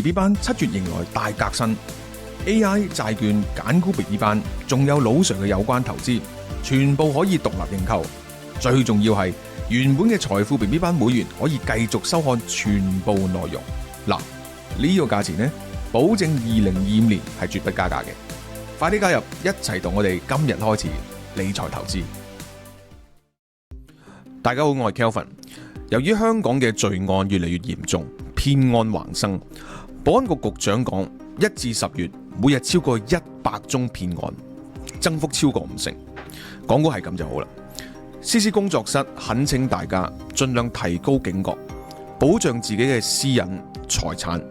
BB 班7月迎來大革新 ，AI 債券、揀股 BB 班，仲有老 Sir 嘅有關投資，全部可以獨立認購。最重要係原本嘅財富 BB 班會員可以繼續收看全部內容。嗱，呢個價錢呢，保證2025年係絕不加價嘅。快啲加入，一齊同我哋今日開始理財投資。大家好，我係 Kelvin。由於香港嘅罪案越嚟越嚴重，騙案橫生，保安局局長講，1至10月每日超過100宗騙案，增幅超過50%。講估係咁就好啦。CC 工作室懇請大家盡量提高警覺，保障自己嘅私隱財產，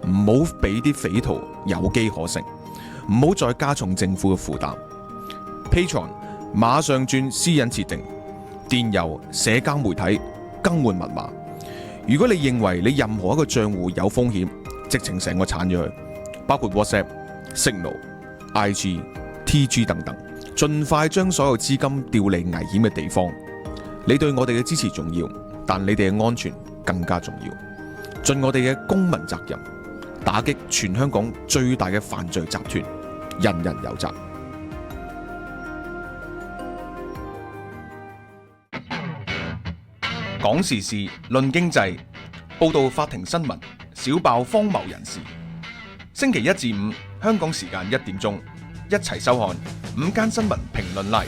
唔好俾啲匪徒有機可乘，唔好再加重政府嘅負擔。Patreon 馬上轉私隱設定，電郵、社交媒體更換密碼。如果你認為你任何一個賬戶有風險，直情成個鏟咗佢，包括 WhatsApp、Signal、IG、TG 等等，盡快將所有資金調離危險嘅地方。你對我哋嘅支持重要，但你哋嘅安全更加重要。盡我哋嘅公民責任，打擊全香港最大嘅犯罪集團，人人有責。講時事，論經濟，報道法庭新聞，小爆荒謬人士。星期1至5，香港時間1點鐘，一齊收看午間新聞評論 Live。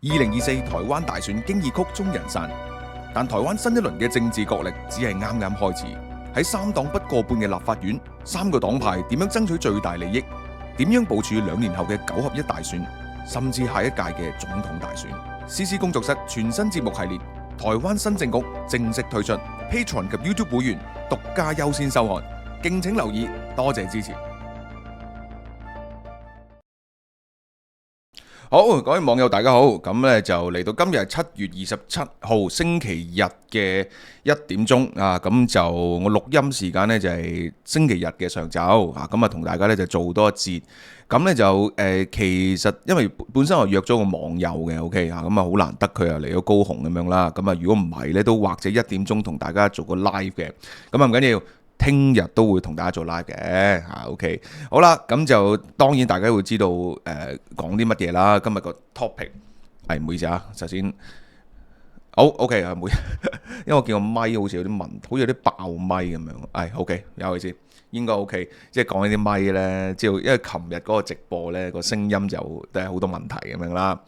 2024台灣大選經已曲終人散，但台灣新一輪嘅政治角力只係啱啱開始。喺3黨不過半嘅立法院，3個黨派點樣爭取最大利益？點樣部署2年後嘅9合1大選，甚至下一屆嘅總統大選？CC 工作室全新節目系列。台灣新政局正式推出 Patreon 及 YouTube 會員獨家優先收看，敬請留意，多謝支持。好，各位網友大家好，咁咧就嚟到今日7月27號星期日嘅1點鐘啊，咁就我錄音時間呢，就係星期日嘅上晝啊，咁啊同大家咧就做多一節。咁咧就其實因為本身我約咗個網友嘅 ，OK 啊，咁啊好難得佢又嚟咗高雄咁樣啦。咁啊如果唔係咧，都或者1點鐘同大家做個 live 嘅。咁啊唔緊要，聽日都會同大家做 live 嘅嚇。OK， 好啦，咁就當然大家會知道講啲乜嘢啦。今日個 topic 係唔好意思啊，首先好 OK 啊，因為我見個咪好似有啲問題，好似有啲爆咪咁樣。OK， 有意思。應該 OK， 即係講呢啲咪呢，知道因為琴日嗰個直播呢個聲音就都係好多問題咁樣啦。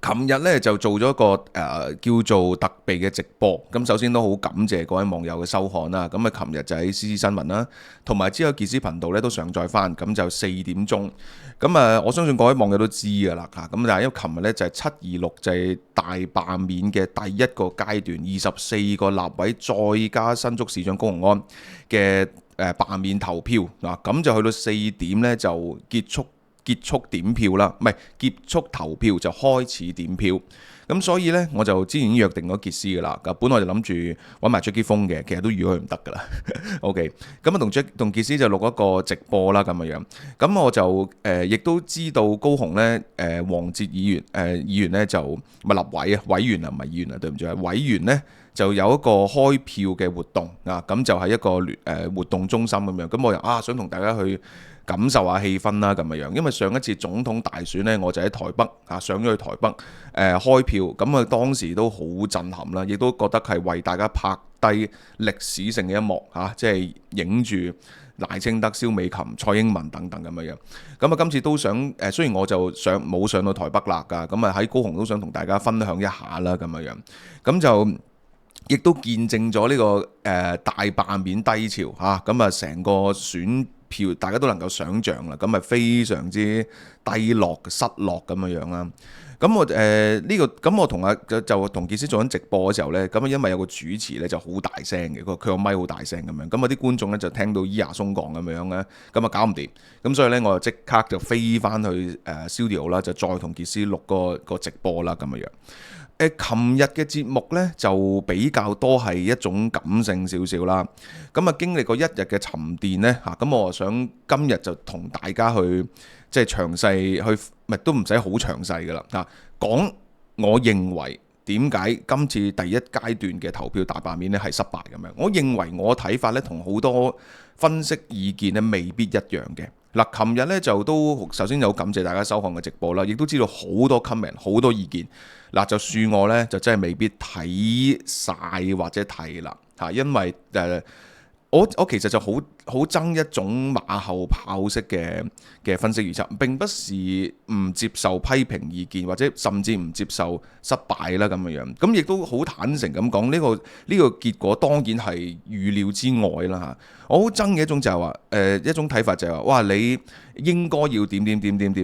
琴日呢就做咗一個叫做特備嘅直播，咁首先都好感謝各位網友嘅收看啦。咁啊，琴日就喺 CC 新聞啦，同埋之後傑斯頻道呢都上載翻，咁就4點鐘。咁啊，我相信各位網友都知㗎啦嚇。咁但係因為琴日呢就係726，就係大罷免嘅第一個階段，24個立委再加新竹市長高虹安嘅罷免投票嗱，咁就去到4點呢就結束點票啦，唔係結束投票就開始點票。咁所以呢，我就之前已經約定咗傑斯噶啦。本來就諗住揾埋 Jackie 風嘅，其實都預佢唔得噶啦。OK， 咁啊同傑斯就錄一個直播啦咁樣。咁我就亦都知道高雄呢，黃捷議員呢就唔係立委啊，委員啊唔係議員啊，對唔住啊，委員呢就有一個開票嘅活動啊，咁就係一個活動中心咁樣。咁我又想同大家去感受下氣氛啦咁樣，因為上一次總統大選呢，我就喺台北上咗去台北開票，咁啊當時都好震撼啦，亦都覺得係為大家拍低歷史性嘅一幕即係影住賴清德、蕭美琴、蔡英文等等咁樣。咁啊今次都想雖然我就冇上到台北啦㗎，咁啊喺高雄都想同大家分享一下啦咁樣，咁就亦都見證咗呢個大罷免低潮咁啊成個選票大家都能夠想像啦，咁咪非常之低落、失落咁樣啦。咁我咁我就同傑斯做緊直播嘅時候呢，咁因為有個主持呢就好大聲嘅，佢個咪好大聲咁樣，咁啊啲觀眾呢就聽到咿呀鬆講咁樣咧，咁啊搞唔掂，咁所以呢，我就即刻就飛翻去studio 啦，就再同傑斯錄個直播啦咁樣。琴日嘅節目呢，就比較多係一種感性少少啦，咁啊經歷過1日嘅沉澱呢，咁我想今日就同大家去即係詳細去，都唔使好詳細噶啦講我認為點解今次第一階段嘅投票大罷免咧係失敗咁樣？我認為我睇法咧同好多分析意見咧未必一樣嘅。嗱，琴日咧就都首先有感謝大家收看嘅直播啦，亦都知道好多 comment 好多意見。嗱，就恕我咧就真係未必睇晒或者睇啦嚇，因為我其實就好憎一種馬後炮式嘅分析預測，並不是唔接受批評意見或者甚至唔接受失敗啦咁樣。咁亦都好坦誠咁講，呢個結果當然係預料之外啦嚇。我好憎嘅一種就係話一種睇法就係話，哇你應該要點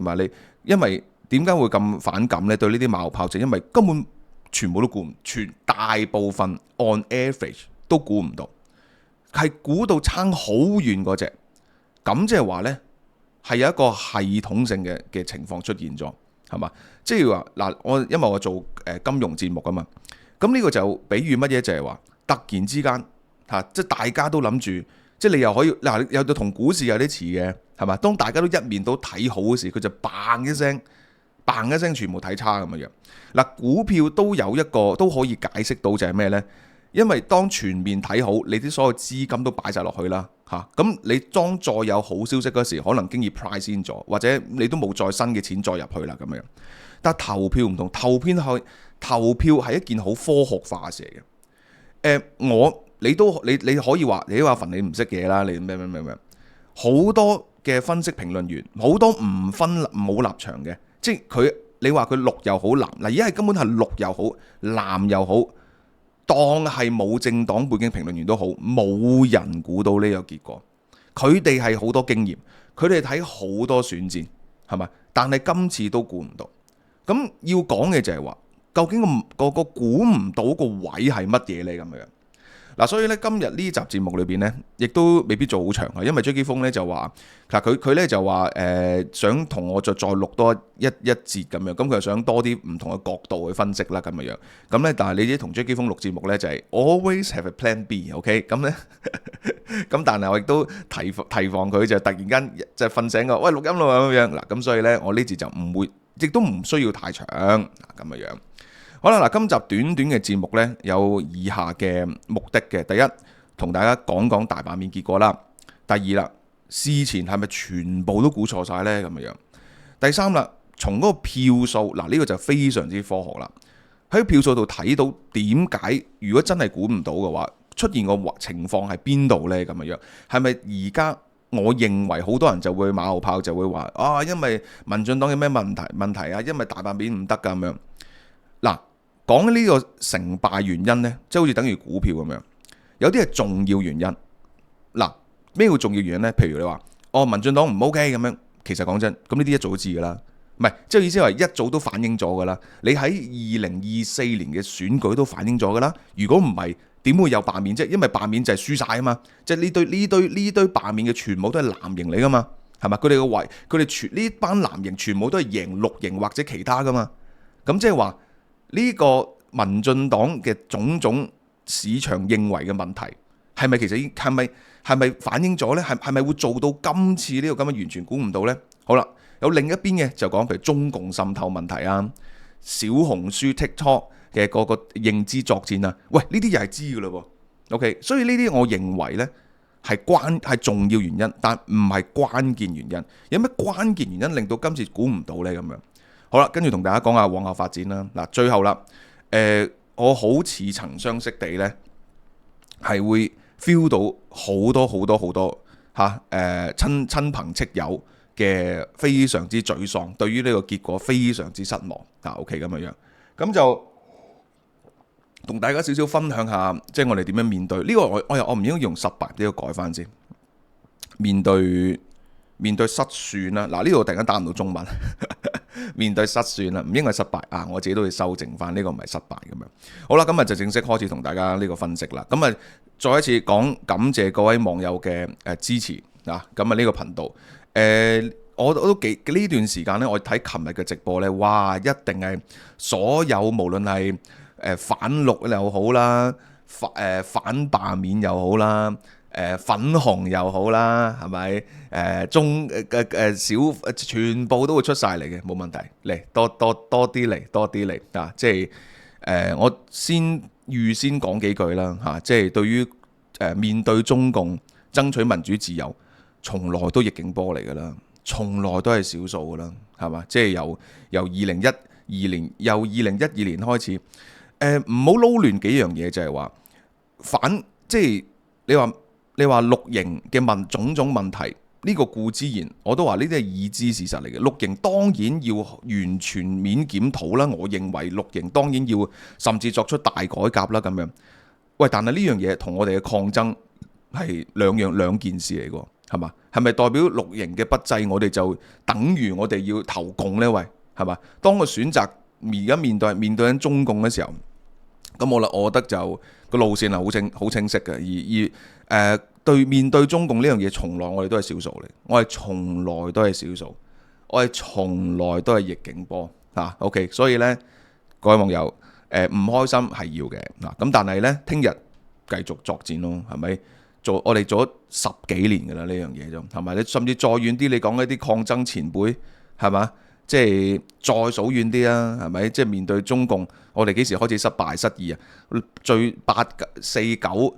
啊你，因為點解會咁反感呢？對呢啲馬後炮就因為根本全部都估唔，大部分 on average 都估唔到。係估到差好遠嗰隻，咁即係話呢，係有一個系統性嘅情況出現咗，係嘛？即係話嗱，因為我做金融節目啊嘛，咁呢個就比喻乜嘢？就係話突然之間嚇，即係大家都諗住，即係你又可以嗱，又同股市有啲似嘅，係嘛？當大家都一面都睇好嘅時，佢就嘭一聲全部睇差咁樣。嗱，股票都有一個都可以解釋到就係咩呢？因為當全面睇好，你啲所有資金都擺晒落去啦，嚇，咁你當再有好消息嗰時，可能經已 price in 咗，或者你都冇再新嘅錢再入去啦咁樣。但係投票唔同，投票係一件好科學化嘅事嚟嘅。你可以話你話份你唔識嘢啦，你咩，好多嘅分析評論員，好多冇立場嘅，即係你話佢綠又好藍，嗱而家係根本係綠又好藍又好。當係冇政黨背景評論員都好，冇人估到呢個結果。佢哋係好多經驗，佢哋睇好多選戰，係咪？但係今次都估唔到。咁要講嘅就係話，究竟個估唔到個位係乜嘢呢？咁樣嗱，所以咧今日呢集節目裏邊呢，亦都未必做好長啊，因為張基豐咧就話，嗱佢咧就話想同我再錄多一節咁樣，咁佢又想多啲唔同嘅角度去分析啦咁樣。咁咧，但係你知同張基豐錄節目咧就係 always have a plan B，OK？咁咧，咁但係我亦都提防佢就突然間就瞓醒個，喂錄音咯咁樣嗱，咁所以咧我呢節就唔會，亦都唔需要太長咁樣。好啦，嗱，今集短短嘅節目呢，有以下嘅目的嘅。第一，同大家講講大罷免結果啦。第二啦，事前係咪全部都估錯晒呢？咁樣。第三啦，從嗰個票數，嗱呢個就非常之科學啦。喺票數度睇到點解，如果真係估唔到嘅話，出現個情況係邊度呢？咁樣係咪而家我認為好多人就會馬後炮就會話啊，因為民進黨有咩問題啊？因為大罷免唔得㗎咁樣。嗱。講呢個成敗原因呢，即係好似等於股票咁樣，有啲係重要原因。嗱，咩叫重要原因呢？譬如你話，民進黨唔 OK 咁樣，其實講真，咁呢啲一早都知噶啦，唔係，即係意思係一早都反映咗噶啦。你喺2024年嘅選舉都反映咗噶啦。如果唔係，點會有罷免啫？因為罷免就係輸晒啊嘛，即係呢堆罷免嘅全部都係藍營嚟噶嘛，係嘛？佢哋全呢班藍營全部都係贏綠營或者其他噶嘛，咁即係話。呢個民進黨嘅種種市場認為嘅問題，係咪其實係咪反映咗呢？係咪會做到今次呢個咁樣完全估唔到呢？好啦，有另一邊嘅就講譬如中共滲透問題啊，小紅書 TikTok 嘅個認知作戰啊，喂呢啲又係知㗎嘞喎。OK， 所以呢啲我認為呢係重要原因，但唔係關鍵原因。有咩關鍵原因令到今次估唔到呢？咁樣？好啦，跟住同大家講下往後發展啦。嗱，最後啦，我好似曾相識地呢，係會 feel 到好多嚇親朋戚友嘅非常之沮喪，對於呢個結果非常之失望。OK 咁樣，咁就同大家少少分享下，即係我哋點樣面對呢個我唔應該用失敗，呢個改翻先，面對失算啦。嗱，呢度突然間打唔到中文。面對失算啦，唔應該係失敗啊！我自己都會修正翻，呢個唔係失敗咁樣。好啦，今日就正式開始同大家呢個分析啦。咁啊，再一次講感謝各位網友嘅支持啊！咁啊呢個頻道我都呢段時間呢，我睇琴日嘅直播呢，哇！一定係所有無論係反綠又好啦，反罷免又好啦。粉紅又好啦，係咪？中小全部都會出晒嚟嘅，冇問題。嚟多啲嚟啊！即係我預先講幾句啦嚇，即係對於面對中共爭取民主自由，從來都逆境波嚟㗎啦，從來都係少數㗎啦，係嘛？即係由2012年開始，唔好撈亂幾樣嘢，就係話即係你話綠營嘅種種問題。呢個固之然，我都話呢啲係已知事實嚟嘅。綠營當然要完全面檢討啦，我認為綠營當然要甚至作出大改革啦咁樣。喂，但係呢樣嘢同我哋嘅抗爭係兩件事嚟㗎，係嘛？係咪代表綠營嘅不濟，我哋就等於我哋要投共呢？喂，係嘛？當個選擇而家面對緊中共嘅時候，咁我覺得就個路線係好清晰嘅，面對中共呢樣嘢，從來我哋都係少數嚟，我係從來都係少數，我係從來都係逆境波啊。OK， 所以呢，各位網友，唔開心係要嘅嗱，咁但係呢，聽日繼續作戰咯，係咪？我哋做咗10幾年㗎啦，呢樣嘢就係咪？你甚至再遠啲，你講一啲抗爭前輩係嘛？即係再數遠啲啊，係咪？即係面對中共，我哋幾時開始失敗失意啊？最849，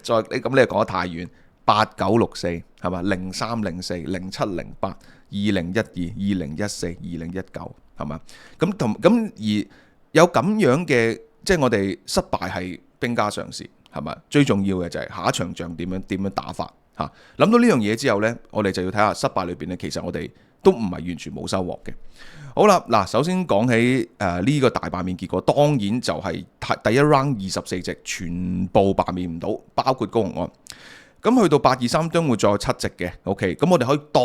再咁你又講得太遠，8964係嘛？0304、0708、2012、2014、2019係嘛？咁而有咁樣嘅，即係我哋失敗係兵家常事係嘛？最重要嘅就係下一場仗點樣打法嚇。諗到呢樣嘢之後呢，我哋就要睇下失敗裏邊呢，其實我哋都唔係完全冇收穫嘅。好啦，嗱，首先講起呢個大罷免結果，當然就係第一 round 24席全部罷免唔到，包括高虹安。咁去到823將會再有7席嘅，OK，咁我哋可以當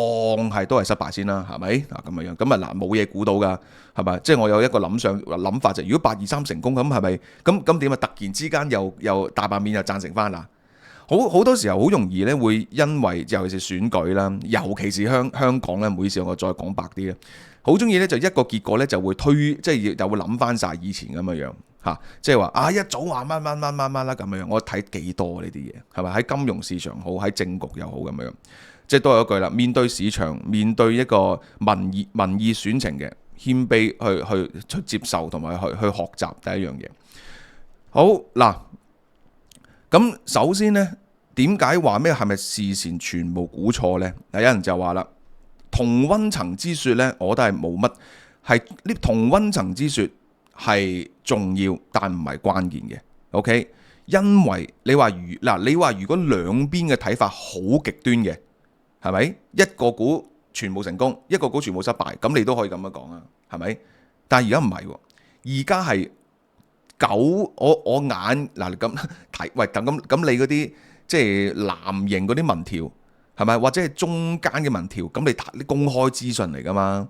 係都係失敗先啦，係咪？咁樣，咁啊嗱，冇嘢估到㗎，係咪？即係我有一個諗法就係，如果823成功，咁係咪？咁點啊？突然之間又大罷免又贊成翻啦？好多時候好容易咧，會因為尤其是選舉啦，尤其是香港咧，唔好意思，我再講白啲咧，好中意咧就一個結果咧就會即係又會諗翻晒以前咁樣嚇，即係話一早話乜啦咁樣，我睇幾多呢啲嘢係咪？喺金融市場好，喺政局又好咁樣，即係都有一句啦，面對市場，面對一個民意選情嘅謙卑去接受同埋去學習第一樣嘢。好嗱。咁首先呢，點解話咩係咪事前全部估錯呢？有人就話啦，同溫層之說呢，我覺得係冇乜，係呢同溫層之說係重要，但唔係關鍵嘅。OK，因為你話如果兩邊嘅睇法好極端嘅，係咪？一個估全部成功，一個估全部失敗，咁你都可以咁樣講啊，係咪？但係而家唔係喎，而家係。我眼嗱咁睇，喂咁你嗰啲即係藍營嗰啲民調係咪？或者係中間嘅民調，咁你公開資訊嚟㗎嘛？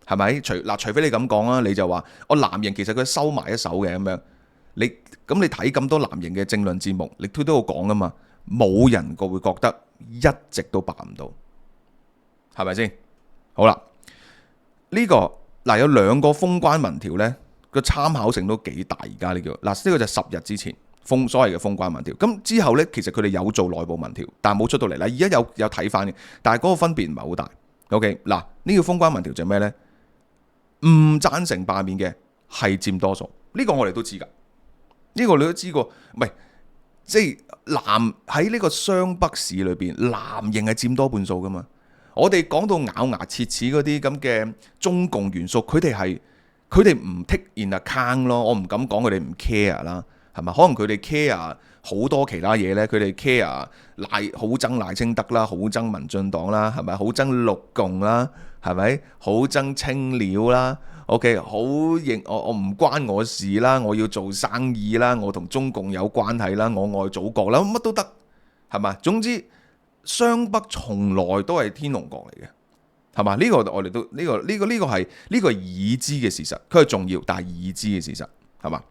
係咪？除非你咁講啊，你就話我藍營其實佢收埋一手嘅咁樣，你睇咁多藍營嘅政論節目，你都有講㗎嘛？冇人會覺得一直都罷唔到，係咪先？好啦，呢個有兩個封關民調呢。個參考性都幾大，而家呢個就係10日之前所謂嘅封關民調。咁之後呢，其實佢哋有做內部民調，但係冇出到嚟啦。而家有睇翻嘅，但係嗰個分別唔係好大。OK，呢個封關民調就係咩呢？唔贊成罷免嘅係佔多數，呢個我哋都知㗎。呢個你都知過，唔係即係喺呢個雙北市裏邊，藍營係佔多半數㗎嘛。我哋講到咬牙切齒嗰啲咁嘅中共元素，佢哋唔 take in account 咯，我唔敢講佢哋唔 care 啦，係咪？可能佢哋 care 好多其他嘢呢，佢哋 care 好憎賴清德啦，好憎民進黨啦，係咪？好憎綠共啦，係咪？好憎青料啦 ，OK， 我唔關我事啦，我要做生意啦，我同中共有關係啦，我愛祖國啦，乜都得，係咪？總之，雙北從來都係天龍國嚟嘅。係嘛？呢個我哋都呢個已知嘅事實，佢係重要，但係已知嘅事實係嘛？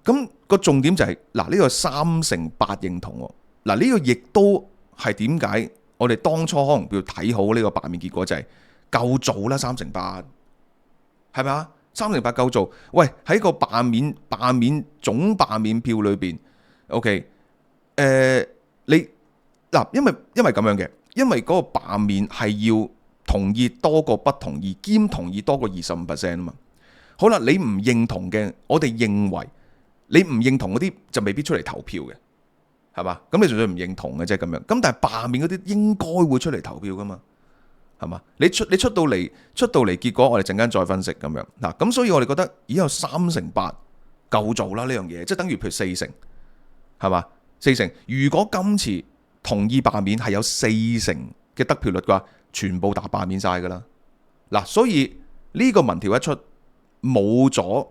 咁個重點就係呢個3成8認同喎。呢個亦都係點解我哋當初可能要睇好呢個罷免結果，就係夠做啦3成8，係咪啊？3成8夠做。喂，喺個罷免總罷免票裏邊 ，OK， 因為咁樣嘅，因為嗰個罷免係要同意多過不同意，兼同意多過25% 啊嘛。好啦，你唔認同嘅，我哋認為你唔認同嗰啲就未必出嚟投票嘅，係嘛？咁你純粹唔認同嘅啫咁樣。咁但係罷免嗰啲應該會出嚟投票噶嘛，係嘛？你出到嚟結果，我哋陣間再分析咁樣嗱。咁所以我哋覺得已經有38%夠做啦呢樣嘢，即係等於譬如40%，係嘛？40%，如果今次同意罷免係有40%嘅得票率嘅話，全部打罷免晒噶啦。嗱，所以呢個民調一出，冇咗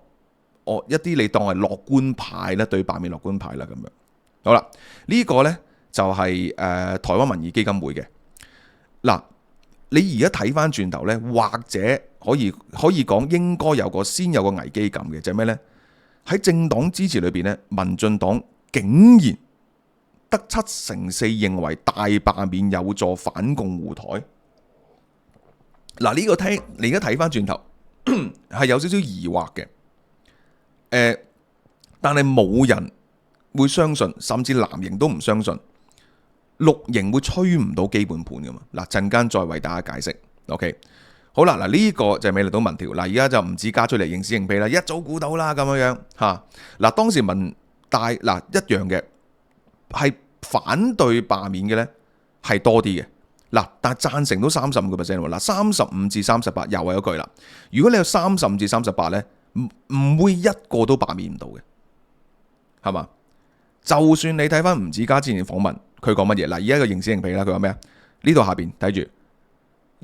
一啲你當係樂觀派啦，對罷免樂觀派啦咁樣。好啦，呢個呢就係台灣民意基金會嘅。嗱，你而家睇翻轉頭呢，或者可以講應該先有個危機感嘅，就係咩呢？喺政黨支持裏邊呢，民進黨竟然得74%認為大罷免有助反共護台。嗱，呢個你而家睇翻轉頭係有少少疑惑嘅。但係冇人會相信，甚至藍營都唔相信綠營會吹唔到基本盤噶嘛。嗱，陣間再為大家解釋。OK， 好啦，嗱，呢個就係美麗島民調。嗱，而家就唔止加出嚟認屎認屁啦，一早估到啦咁樣嚇。嗱，當時民大一樣嘅係反對罷免嘅呢係多啲嘅。嗱，但係贊成都35%喎。嗱，35至38又係嗰句啦。如果你有35至38呢，唔會一個都罷免唔到嘅，係嘛？就算你睇翻吳子嘉之前嘅訪問，佢講乜嘢？嗱，而家個認屎認屁啦，佢話咩啊？呢度下邊睇住，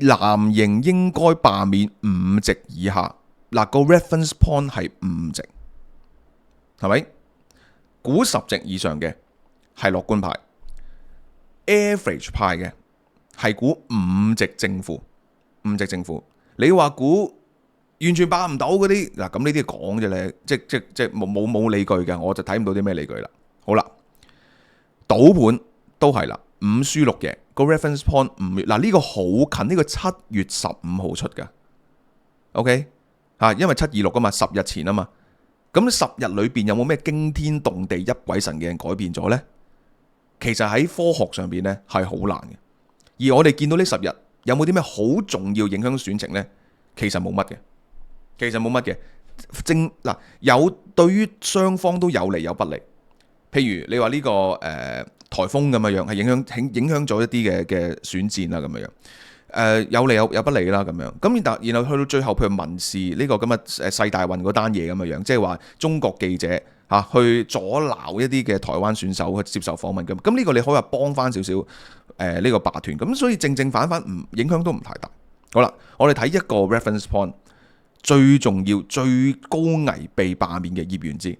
藍營應該罷免5席以下。嗱，個 reference point 係5席，係咪？估10席以上嘅係樂觀派 ，average 派嘅係估5席正負。5席正負，你話估完全罷唔到嗰啲嗱，咁呢啲講啫咧，即冇理據嘅，我就睇唔到啲咩理據啦。好啦，賭盤都係啦，5輸6贏個 reference point 5月嗱，呢個好近，呢個7月15號出噶。OK 嚇，因為726啊嘛，10日前啊嘛，咁10日裏邊有冇咩驚天動地泣鬼神嘅人改變咗呢？其實喺科學上邊呢係好難嘅，而我哋見到呢10日有冇啲咩好重要影響選情呢？其實冇乜嘅，嗱，有對於雙方都有利有不利。譬如你話呢個颱風咁樣樣，係影響咗一啲嘅選戰啦咁樣樣，有利有不利啦咁樣。咁然後去到最後，譬如民視呢個咁嘅世大運嗰單嘢咁樣樣，即係話中國記者嚇去阻撓一啲嘅台灣選手去接受訪問咁呢個你可以話幫翻少少呢個罷團咁，所以正反影響都唔太大。好啦，我哋睇一個 reference point。最重要、最高危被罷免嘅葉元之，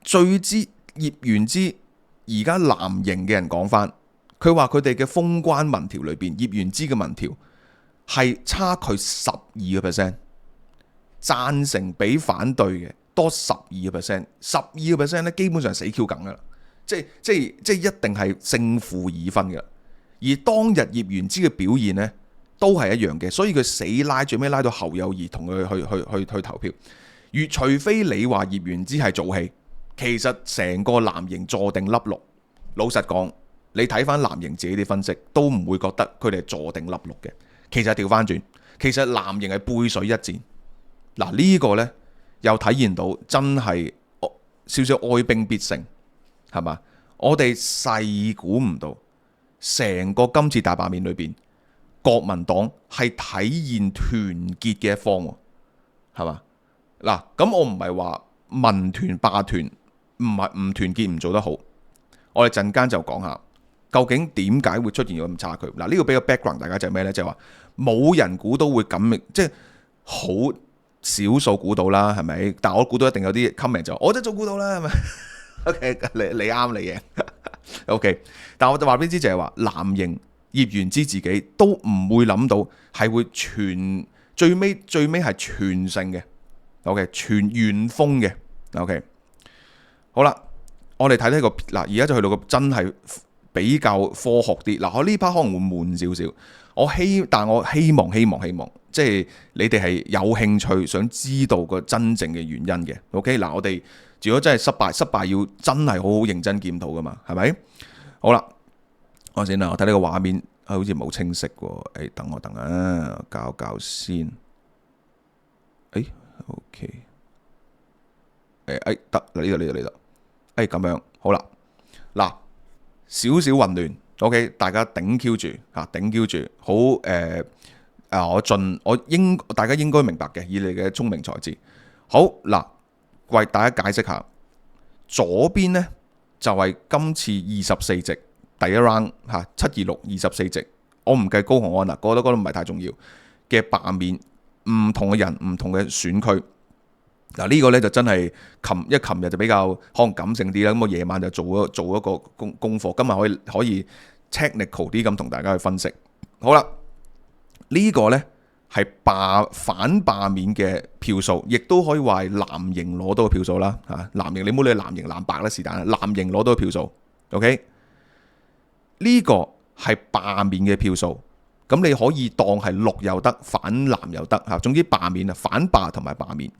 葉元之而家藍營嘅人講翻，佢話佢哋嘅封關民調裏邊，葉元之嘅民調係差距12%，贊成比反對嘅多12%，12%咧基本上死 Q 梗噶啦，即係一定係勝負已分噶。而當日葉元之嘅表現呢，都係一樣嘅，所以佢死拉，最尾拉到侯友宜同佢去投票。除非你話葉元之係做戲，其實成個藍營坐定粒六。老實講，你睇翻藍營自己啲分析，都唔會覺得佢哋係坐定粒六嘅。其實調翻轉，其實藍營係背水一戰。嗱，呢個呢，又體現到真係少少哀兵必勝，係嘛？我哋細估唔到，成個今次大罷免裏邊，國民黨係體現團結嘅一方，係嘛？嗱，咁我唔係話民團罷團唔團結唔做得好，我哋陣間就講下究竟點解會出現咗咁差距。嗱，呢個俾個 background 大家就係咩呢？就係話冇人估到會咁，即係好少數估到啦，係咪？但我估到一定有啲 comment 就我都早估到啦，係咪？OK， 你啱你嘅OK， 但我就話俾你知就係話藍營葉元之自己都唔會諗到係會最尾係全勝嘅。OK， 全完封嘅。OK， 好啦，我哋睇睇個嗱，而家就去到個真係比較科學啲。嗱，我呢 part 可能會悶少少，但我希望，即係你哋係有興趣想知道個真正嘅原因嘅。OK， 嗱，我哋如果真係失敗要真係好好認真檢討噶嘛，係咪？好啦，我先啦，我睇呢個畫面好似冇清晰喎。等啊，校先。OK， 得呢度，咁樣好啦。嗱，少少混亂，OK，大家頂 Q 住嚇，頂 Q 住，好大家應該明白嘅，以你嘅聰明才智。好嗱，為大家解釋下，左邊呢就係今次24席第一 round 嚇72624席，我唔計高虹安啦，覺得唔係太重要嘅罷免，唔同嘅人，唔同嘅選區。嗱，呢個呢就真係琴日就比較可能感性啲啦，咁我夜晚就做一個功課，今日可以 technical 啲咁同大家去分析。好啦，呢個呢係反罷免嘅票數，亦都可以話係藍營攞到嘅票數啦。嚇，藍營你唔好理藍營藍白啦，是但，藍營攞到嘅票數。OK， 呢個係罷免嘅票數，咁你可以當係綠又得，反藍又得嚇。總之罷免啊，反罷同埋罷免。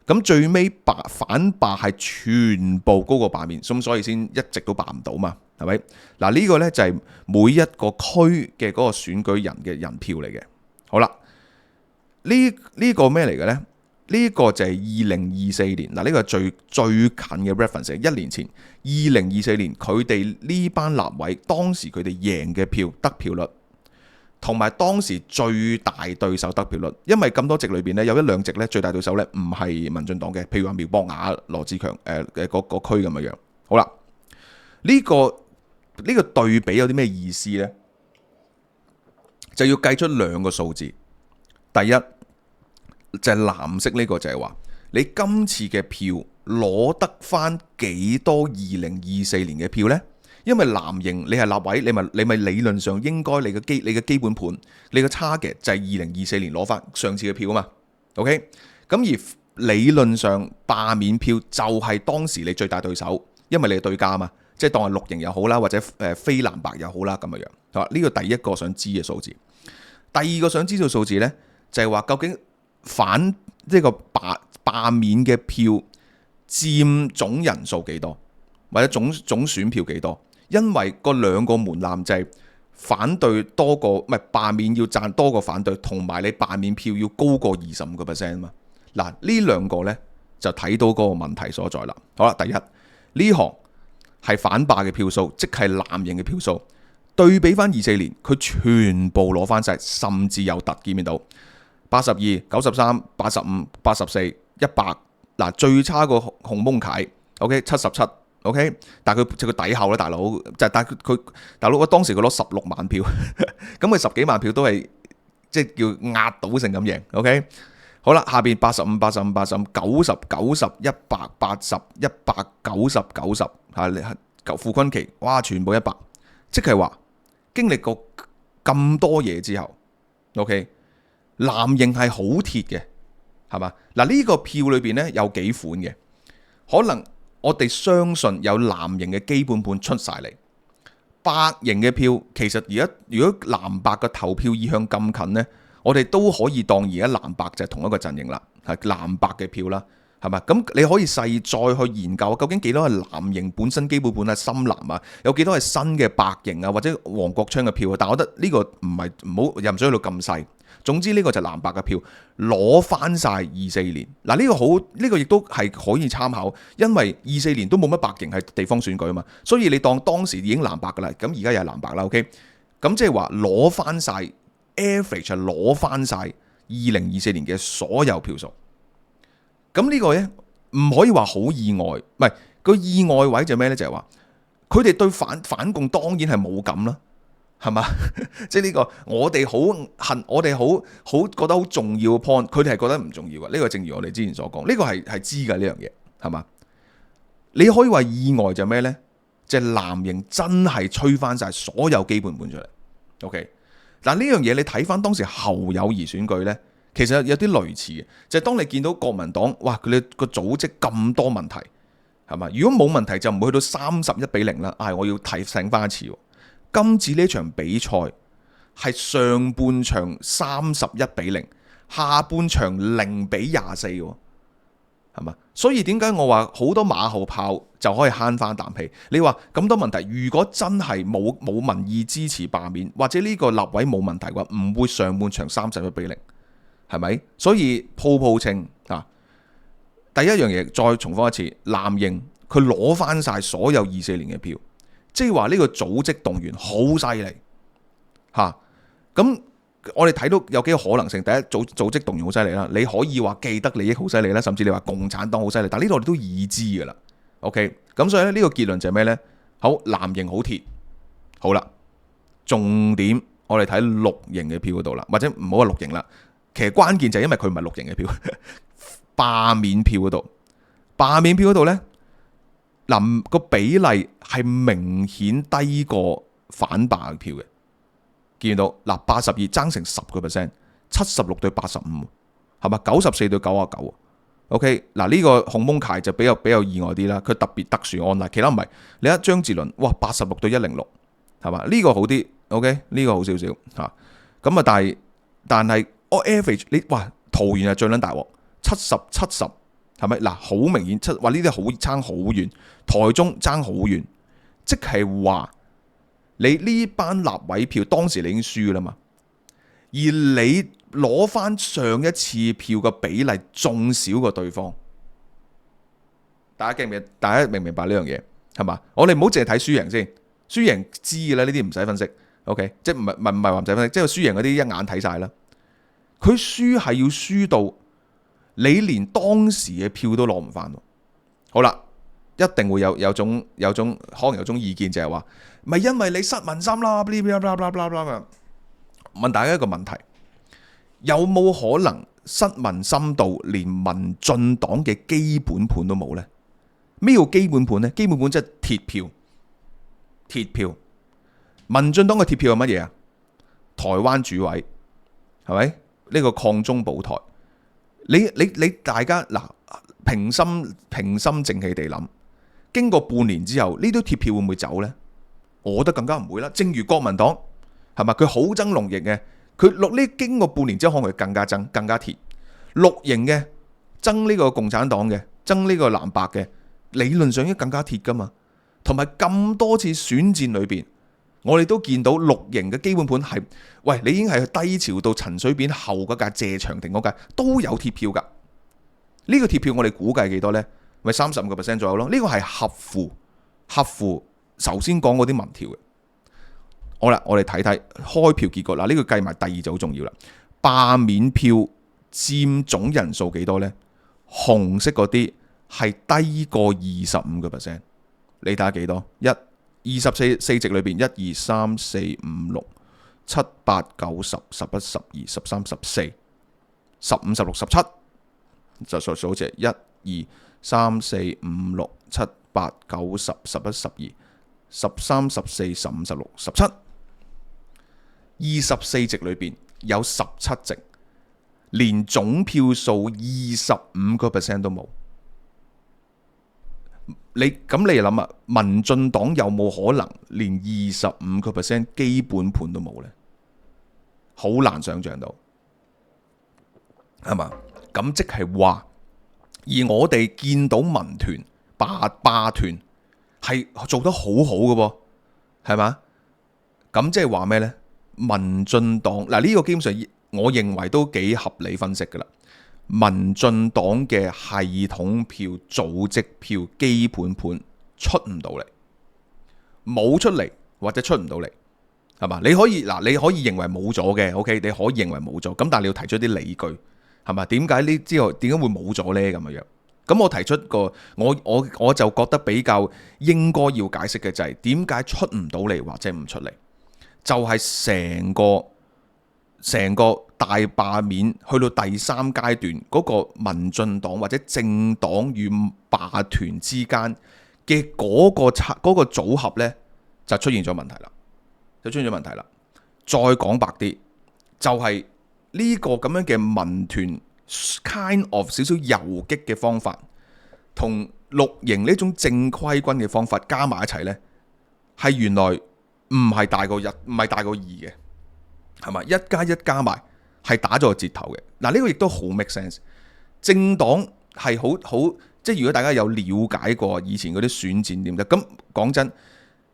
咁最尾反罷係全部高過罷免，咁所以先一直都罷唔到嘛，係咪？嗱，呢個呢就係每一個區嘅嗰個選舉人嘅人票嚟嘅。好啦，呢個咩嚟嘅呢？呢個就係2024年，嗱，呢個係最近嘅 reference， 1年前2024年佢哋呢班立委當時佢哋贏嘅票得票率，同埋當時最大對手得票率，因為咁多席裏邊咧有一兩席咧最大對手咧唔係民進黨嘅，譬如話苗博雅、羅志強嘅個區咁嘅樣。好啦，呢個對比有啲咩意思呢？就要計出兩個數字。第一就係藍色呢個就係話你今次嘅票攞得翻幾多2024年嘅票呢？因為藍營你係立委，你咪理論上應該你嘅基本盤，你嘅 target 就係2024年攞翻上次嘅票啊嘛。OK， 咁而理論上罷免票就係當時你最大對手，因為你係對家啊嘛，即係當係綠營又好啦，或者非藍白又好啦咁嘅樣。啊，呢個第一個想知嘅數字。第二個想知道數字呢，就係話究竟反呢個罷免嘅票佔總人數幾多，或者總選票幾多？因為嗰兩個門檻就係反對多過，唔係罷免要賺多過反對，同埋你罷免票要高過25% 嘛。嗱，呢兩個呢，就睇到嗰個問題所在啦。好啦，第一呢行係反罷嘅票數，即係藍營嘅票數，對比翻24年，佢全部攞翻晒，甚至有突，見唔見到？82、93、85、84、100，嗱，最差個紅蒙楷 ，OK 77。OK， 但係佢底後咧，大佬就係但係佢大佬，我當時佢攞16萬票，咁佢10幾萬票都係即係叫壓倒性咁贏。OK， 好啦，下邊85、85、85、90、90、100、80、100、90、90嚇，傅崑萁，哇，全部100，即係話經歷過咁多嘢之後 ，OK， 藍營係好鐵嘅，係嘛？嗱，呢個票裏邊咧有幾款嘅，可能。我哋相信有藍營嘅基本盤出晒嚟，白營嘅票其實而家如果藍白嘅投票意向咁近呢，我哋都可以當而家藍白就係同一個陣營啦，係藍白嘅票啦，係咪？咁你可以細再去研究究竟幾多係藍營本身基本盤係深藍啊，有幾多係新嘅白營啊，或者黃國昌嘅票啊？但係我覺得呢個唔好又唔需要到咁細。總之呢個就係藍白嘅票攞翻晒24年。嗱，呢個好，呢個亦都係可以參考，因為24年都冇乜白營係地方選舉啊嘛，所以你當時已經藍白噶啦，咁而家又係藍白啦。OK， 咁即係話攞翻晒 average 係攞翻晒2024年嘅所有票數。咁呢個呢，唔可以話好意外，唔係個意外位就咩呢？就係話佢哋對反共當然係冇感啦。係嘛？即係呢個我哋好恨，我哋好覺得好重要嘅 point，佢哋係覺得唔重要嘅。呢個正如我哋之前所講，呢個係知嘅呢樣嘢，係嘛？你可以話意外就咩呢？即係藍營真係吹翻晒所有基本盤出嚟。OK， 但呢樣嘢你睇翻當時侯友宜選舉呢，其實有啲類似嘅，就係當你見到國民黨，哇，佢哋個組織咁多問題，係嘛？如果冇問題就唔會去到31-0啦。我要提醒翻一次。今次呢場比賽係上半場31-0，下半場0-24，係嘛？所以點解我話好多馬後炮就可以慳翻啖氣？你話咁多問題，如果真係冇民意支持罷免，或者呢個立委冇問題嘅話，唔會上半場31-0，係咪？所以鋪清啊，第一樣嘢再重複一次，藍營佢攞翻晒所有24年嘅票，即係話呢個組織動員好犀利嚇。咁我哋睇到有幾個可能性，第一組織動員好犀利啦，你可以話既得利益好犀利啦，甚至你話共產黨好犀利，但係呢度我哋都已知噶啦。OK， 咁所以咧呢個結論就係咩呢？好，藍營好鐵，好啦，重點我哋睇綠營嘅票嗰度啦，或者唔好話綠營啦，其實關鍵就係因為佢唔係綠營嘅票，罷免票嗰度，罷免票嗰度呢，嗱個比例係明顯低過反罷票嘅。見到嗱82爭成10%， 76對85，係嘛？94對99。OK， 嗱呢個洪孟楷就比較意外啲啦，佢特別特殊案例，其他唔係。你睇張智霖，哇86對106，係嘛？呢個好啲。OK， 呢個好少少嚇。咁啊，但係average 你哇桃園係最撚大鑊，70，係咪？嗱好明顯話呢啲好爭好遠，台中爭好遠，即係話。你呢班立委票當時你已經輸啦嘛，而你攞翻上一次票嘅比例仲少過對方，大家明唔明白呢樣嘢係嘛？我哋唔好淨係睇輸贏先，輸贏知嘅啦，呢啲唔使分析。OK， 即係唔係話唔使分析，即係輸贏嗰啲一眼睇晒啦。佢輸係要輸到你連當時嘅票都攞唔翻。好啦。一定會有種可能有種意見就係話，咪因為你失民心啦，問大家一個問題，有冇可能失民心到連民進黨嘅基本盤都冇呢？咩叫基本盤呢？基本盤即係鐵票。民進黨嘅鐵票係乜嘢啊？台灣主委係咪？呢個抗中保台，你大家嗱平心靜氣地諗。經過半年之後，呢堆鐵票會唔會走呢？我覺得更加唔會啦。正如國民黨係咪？佢好憎綠營嘅，佢經過半年之後，可能佢更加憎、更加鐵。綠營嘅憎呢個共產黨嘅，憎呢個藍白嘅，理論上應該更加鐵噶嘛。同埋咁多次選戰裏邊，我哋都見到綠營嘅基本盤係，喂，你已經係低潮到陳水扁後嗰屆謝長廷嗰屆都有鐵票噶。呢個鐵票我哋估計幾多呢？咪35% 左右咯，呢個係合乎頭先講嗰啲民調嘅。好啦，我哋睇睇開票結果嗱，呢個計埋第二就好重要啦。罷免票佔總人數幾多呢？紅色嗰啲係低過25%，你睇下幾多？24席裏邊1、2、3、4、5、6、7、8、9、10、11、12、13、14、15、16、17，就數好似係1、2、3、4、5、6、7、8、9、10、11、12、13、14、15、16、17， 24席裏邊有17席，連總票數25% 都冇。你諗下，民進黨有冇可能連25% 基本盤都冇呢？好難想像到，係嘛？咁即係話。而我哋見到民團罷團係做得好好嘅噃，係嘛？咁即係話咩呢？民進黨嗱，呢個基本上我認為都幾合理分析㗎啦。民進黨嘅系統票、組織票、基本盤出唔到嚟，冇出嚟或者出唔到嚟，係嘛？你可以認為冇咗嘅，OK， 你可以認為冇咗，咁但係你要提出啲理據。係嘛？點解呢？之後點解會冇咗呢？咁樣，咁我提出個我就覺得比較應該要解釋嘅就係點解出唔到嚟或者唔出嚟，就係成個大罷免去到第3階段嗰個民進黨或者政黨與罷團之間嘅嗰個組合呢，就出現咗問題啦。再講白啲，就係。呢個咁樣嘅民團 kind of 少少游擊嘅方法，同綠營呢種正規軍嘅方法加埋一齊呢，係原來唔係大過2嘅，係咪？1+1加埋係打咗個折頭嘅。嗱，呢個亦都好 make sense。政黨係好，即係如果大家有了解過以前嗰啲選戰點啫，咁講真，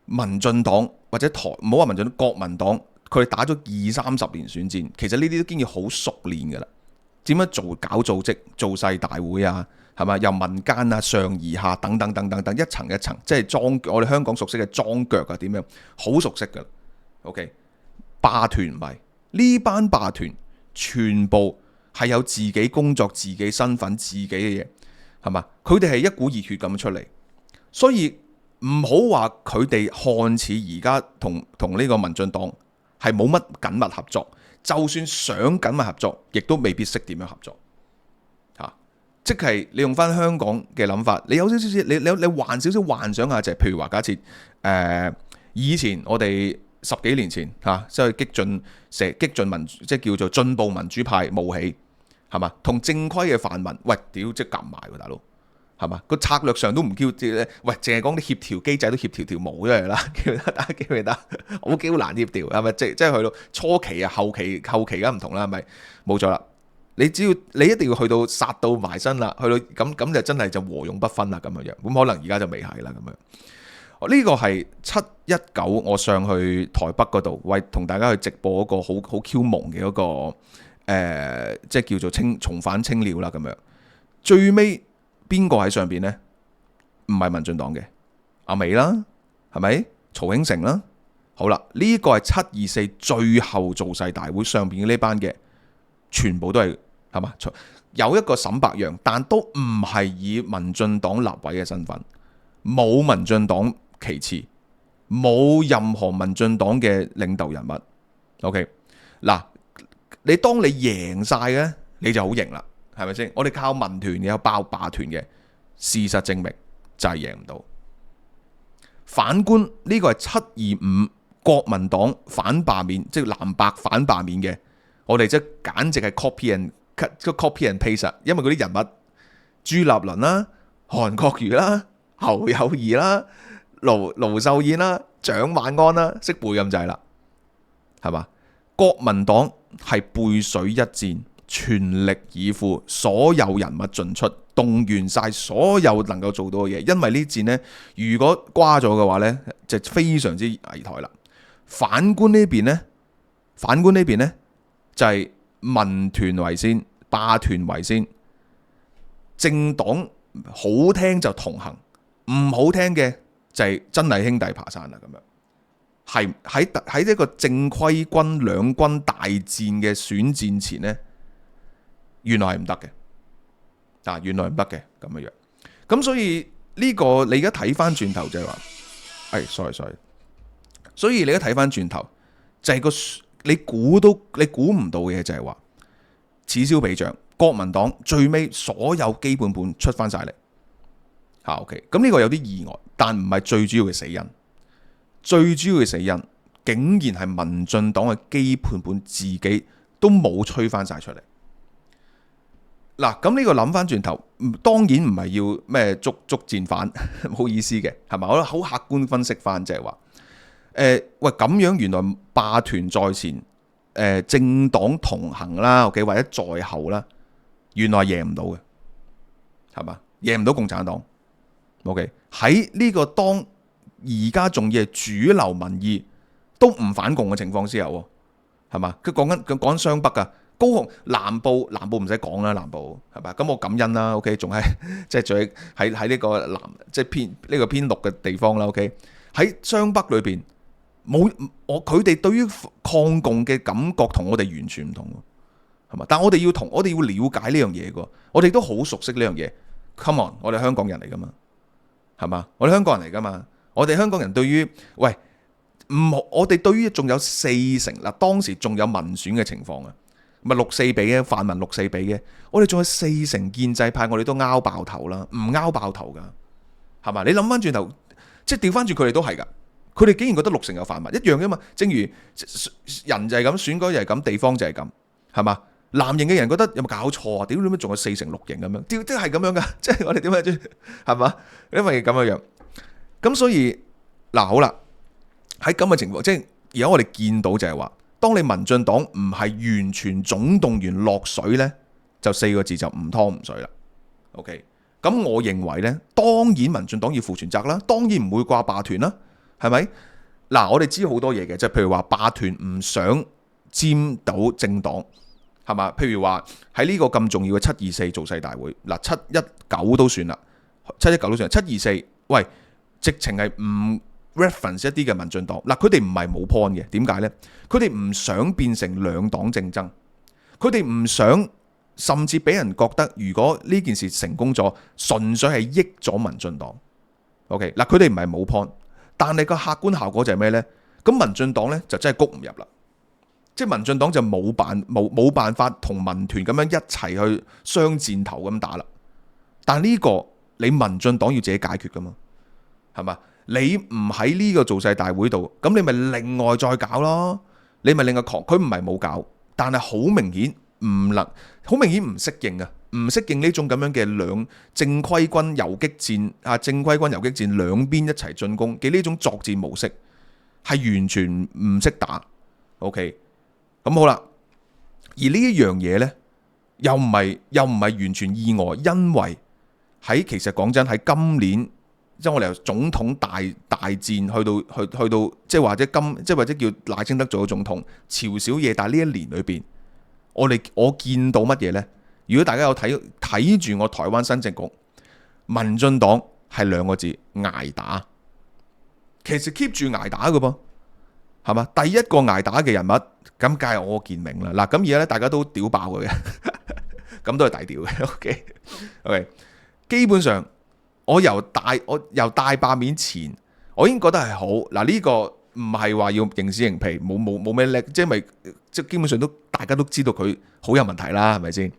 民進黨或者唔好話民進黨，國民黨。佢哋打咗20-30年選戰，其實呢啲都經已好熟練㗎啦。點樣搞組織、造勢大會啊？係嘛？由民間啊、上而下等等等等等，一層一層，即係莊，我哋香港熟悉嘅莊腳啊，點樣好熟悉㗎。OK，霸團唔係，呢班霸團全部係有自己工作、自己身份、自己嘅嘢，係嘛？佢哋係一股熱血咁出嚟，所以唔好話佢哋看似而家同呢個民進黨係冇乜緊密合作，就算想緊密合作，亦都未必識點樣合作。即係你用翻香港嘅諗法，你有少少你幻少少幻想下，就係譬如話假設以前我哋10幾年前即係激進民主，即係叫做進步民主派冒起，係嘛？同正規嘅泛民，喂屌即係夾埋喎，大佬係嘛？個策略上都唔叫喂，淨係講啲協調機制都協調條毛出嚟啦，記唔記得？好難協調係咪？即係去到初期啊，後期梗係唔同啦，係咪？冇錯啦。你一定要去到殺到埋身啦，去到咁就真係就和勇不分啦咁樣，咁可能而家就未係啦咁樣。呢個係719我上去台北嗰度，為同大家去直播嗰個好 Q 蒙嘅嗰個即係叫做重返青鳥啦咁樣。最尾邊個喺上邊呢？唔係民進黨嘅阿美啦，係咪？曹興誠啦，好啦，呢個係724最後造勢大會上邊嘅呢班嘅，全部都係。係嘛？有一個沈伯洋，但都唔係以民進黨立委嘅身份，冇民進黨旗幟，冇任何民進黨嘅領導人物。OK， 嗱，當你贏晒嘅，你就好型啦，係咪先？我哋靠民團嘅，有爆霸團嘅，事實證明就係贏唔到。反觀呢個係725國民黨反罷免，即係藍白反罷免嘅，我哋即係簡直係 copy and paste， 因為嗰啲人物朱立倫啦、韓國瑜啦、侯友宜啦、盧秀燕啦、蔣萬安啦，識背咁滯啦，係嘛？國民黨係背水一戰，全力以赴，所有人物進出，動員晒所有能夠做到嘅嘢。因為呢戰呢，如果瓜咗嘅話呢，就非常之危殆啦。反觀呢邊呢，就係民團為先，霸團為先，政黨好聽就同行，唔好聽嘅就係真係兄弟爬山啦咁樣。係喺呢個正規軍兩軍大戰嘅選戰前呢，原來係唔得嘅，原來唔得嘅咁樣。咁所以呢個你而家睇翻轉頭就係話，sorry，所以你而家睇翻轉頭就係你估唔到嘅嘢就係話，此消彼長，國民黨最尾所有基本盤出翻晒嚟，OK。咁呢個有啲意外，但唔係最主要嘅死因。最主要嘅死因，竟然係民進黨嘅基本盤自己都冇吹翻晒出嚟。嗱，咁呢個諗翻轉頭，當然唔係要咩捉戰犯，唔好意思嘅，係咪？我好客觀分析翻，即係話，喂，咁樣原來霸團在前，政黨同行啦，OK，或者在後啦，原來贏唔到嘅，係嘛？贏唔到共產黨，OK，喺呢個當。而家仲要係主流民意都唔反共嘅情況之下，係嘛？佢講緊雙北啊，高雄南部唔使講啦，南部係嘛？咁我感恩啦 ，OK， 仲係即係仲喺呢個南即係偏呢個偏綠嘅地方啦 ，OK， 喺雙北裏邊冇佢哋對於抗共嘅感覺同我哋完全唔同，係嘛？但係我哋要了解呢樣嘢嘅，我哋都好熟悉呢樣嘢。Come on， 我哋香港人嚟噶嘛，係嘛？我哋香港人嚟噶嘛？我哋香港人對於我哋對於仲有40%嗱，當時仲有民選嘅情況啊，咪6-4比嘅泛民6-4比嘅，我哋仲有40%建制派，我哋都拗爆頭啦，唔拗爆頭噶，係嘛？你諗翻轉頭，即係調翻轉佢哋都係噶，佢哋竟然覺得60%有泛民一樣嘅嘛，正如人就係咁，選舉就係咁，地方就係咁，係嘛？藍營嘅人覺得有冇搞錯啊？屌你咩仲有4-6型咁樣，即係咁樣噶，即係我哋點解啫？係嘛？因為咁樣。咁所以嗱，好啦，喺咁嘅情況，即係而家我哋見到就係話，當你民進黨唔係完全總動員落水呢，就4個字就唔湯唔水啦。OK， 咁我認為呢，當然民進黨要負全責啦，當然唔會掛霸團啦，係咪？嗱，我哋知好多嘢嘅，即係譬如話霸團唔想沾到政黨，係嘛？譬如話喺呢個咁重要嘅724造勢大會，嗱719都算啦，719都算，724喂，直情係唔 reference 一啲嘅民進黨，嗱佢哋唔係冇 point 嘅，點解呢？佢哋唔想變成兩黨競爭，佢哋唔想甚至俾人覺得如果呢件事成功咗，純粹係益咗民進黨。OK， 嗱佢哋唔係冇 point，但係個客觀效果就係咩呢？咁民進黨呢，就真係谷唔入啦。即係民進黨就冇辦法同民團咁樣一齊去雙箭頭咁打啦。但係呢個你民進黨要自己解決噶嘛，係嘛？你唔喺呢個造勢大會度，咁你咪另外再搞咯。你咪另外佢唔係冇搞，但係好明顯好明顯唔適應啊，唔適應呢種咁樣嘅兩正規軍游擊戰啊，正規軍游擊戰兩邊一齊進攻嘅呢種作戰模式係完全唔識打。OK。咁好啦，而呢一樣嘢呢，又唔係完全意外，因為其實講真喺今年，即係我哋由總統大戰去到即係或者叫賴清德做咗總統，朝小野，但係呢一年裏邊，我見到乜嘢呢？如果大家有睇住我台灣新政局，民進黨係兩個字捱打，其實 keep 住捱打嘅噃，係嘛？第一個捱打嘅人物。咁梗係柯建銘啦，嗱咁而家咧大家都屌爆佢嘅，咁都係抵屌嘅。OK， 基本上我由大罷免前，我已經覺得係好嗱，呢個唔係話要認屎認屁，冇咩叻，即係基本上都大家都知道佢好有問題啦，係咪先？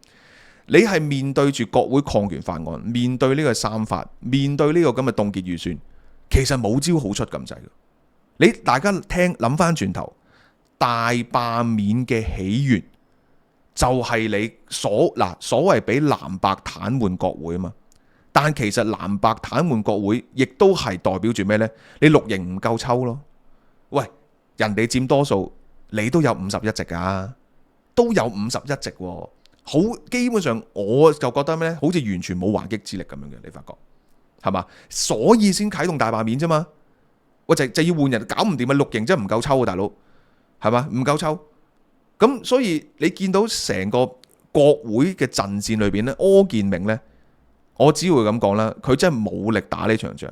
你係面對住國會抗權法案，面對呢個三法，面對呢個咁嘅凍結預算，其實冇招好出咁滯嘅。大家諗翻轉頭。大罷免嘅起源就係你所謂俾藍白癱瘓國會啊嘛，但其實藍白癱瘓國會亦都係代表住咩呢？你綠營唔夠抽咯，喂，人哋佔多數，你都有51席啊，都有51席喎，好基本上我就覺得咩？好似完全冇還擊之力咁樣嘅，你發覺係嘛？所以先啟動大罷免啫嘛，喂就要換人，搞唔掂啊！綠營真係唔夠抽啊，大佬。係嘛？唔夠抽，咁所以你見到成個國會嘅陣線裏邊咧，柯建銘呢，我只會咁講啦，佢真係冇力打呢場仗。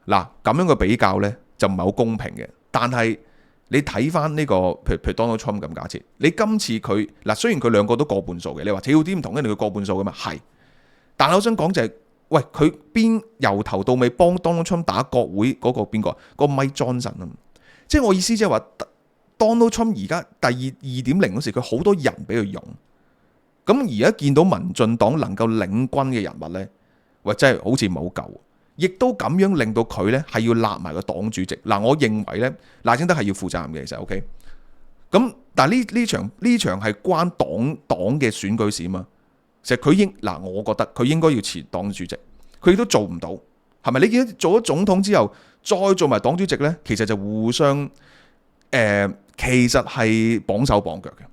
嗱，咁樣嘅比較呢，就唔係好公平嘅。但係你睇翻呢個，譬如 Donald Trump 咁假設，你今次佢嗱，雖然佢兩個都過半數嘅，你話屌啲唔同，因為佢過半數嘅嘛，係。但係我想講就係，喂，佢由頭到尾幫 Donald Trump 打國會嗰個邊個？嗰個 Mike Johnson 啊，即係我意思即係話。Donald Trump 而家第2.0嗰時，佢好多人俾佢用。咁而家見到民進黨能夠領軍嘅人物呢，喂，真係好似唔係好夠。亦都咁樣令到佢呢係要立埋個黨主席。嗱，我認為呢，賴清德係要負責任嘅，其實 OK。咁但係呢場係關黨嘅選舉事嘛。其實佢我覺得佢應該要辭黨主席，佢亦都做唔到，係咪？你見到做咗總統之後，再做埋黨主席呢，其實就互相。其實係綁手綁腳嘅，